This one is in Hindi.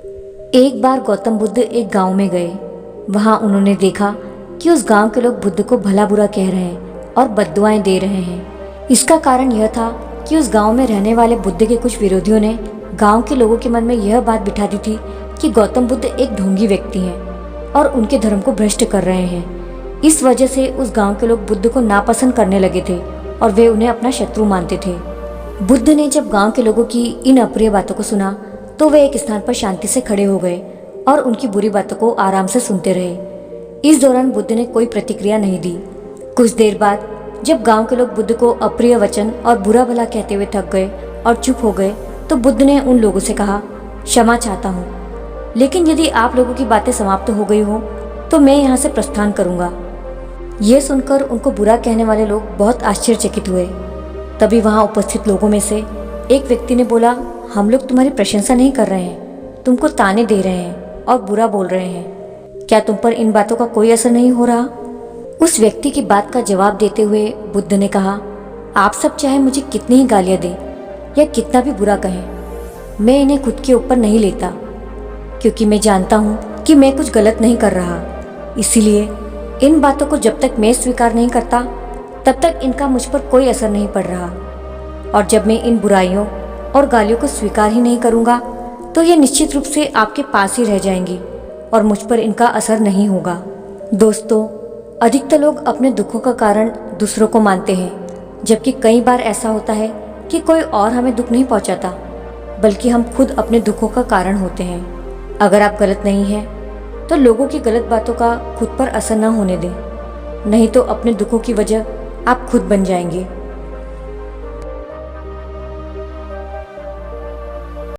एक बार गौतम बुद्ध एक गांव में गए। वहां उन्होंने देखा कि उस गांव के लोग बुद्ध को भला बुरा कह रहे हैं और बद्दुआएं दे रहे हैं। इसका कारण यह था कि उस गांव में रहने वाले बुद्ध के कुछ विरोधियों ने गांव के लोगों के मन में यह बात बिठा दी थी कि गौतम बुद्ध एक ढोंगी व्यक्ति हैं और उनके धर्म को भ्रष्ट कर रहे हैं। इस वजह से उस गांव के लोग बुद्ध को नापसंद करने लगे थे और वे उन्हें अपना शत्रु मानते थे। बुद्ध ने जब गांव के लोगों की इन अप्रिय बातों को सुना तो वे एक स्थान पर शांति से खड़े हो गए और उनकी बुरी बातों को आराम से सुनते रहे। इस दौरान बुद्ध ने कोई प्रतिक्रिया नहीं दी। कुछ देर बाद जब गांव के लोग बुद्ध को अप्रिय वचन और बुरा भला कहते हुए थक गए और चुप हो गए तो बुद्ध ने उन लोगों से कहा, क्षमा चाहता हूँ, लेकिन यदि आप लोगों की बातें समाप्त हो गई हो तो मैं यहाँ से प्रस्थान करूँगा। यह सुनकर उनको बुरा कहने वाले लोग बहुत आश्चर्यचकित हुए। तभी वहाँ उपस्थित लोगों में से एक व्यक्ति ने बोला, हम लोग तुम्हारी प्रशंसा नहीं कर रहे हैं, तुमको ताने दे रहे हैं और बुरा बोल रहे हैं। क्या तुम पर इन बातों का कोई असर नहीं हो रहा? उस व्यक्ति की बात का जवाब देते हुए बुद्ध ने कहा, आप सब चाहे मुझे कितनी ही गालियाँ दें या कितना भी बुरा कहें, मैं इन्हें खुद के ऊपर नहीं लेता, क्योंकि मैं जानता हूँ कि मैं कुछ गलत नहीं कर रहा। इसीलिए इन बातों को जब तक मैं स्वीकार नहीं करता तब तक इनका मुझ पर कोई असर नहीं पड़ रहा, और जब मैं इन बुराइयों और गालियों को स्वीकार ही नहीं करूँगा तो ये निश्चित रूप से आपके पास ही रह जाएंगी और मुझ पर इनका असर नहीं होगा। दोस्तों, अधिकतर लोग अपने दुखों का कारण दूसरों को मानते हैं, जबकि कई बार ऐसा होता है कि कोई और हमें दुख नहीं पहुंचाता, बल्कि हम खुद अपने दुखों का कारण होते हैं। अगर आप गलत नहीं हैं तो लोगों की गलत बातों का खुद पर असर न होने दें, नहीं तो अपने दुखों की वजह आप खुद बन जाएंगे।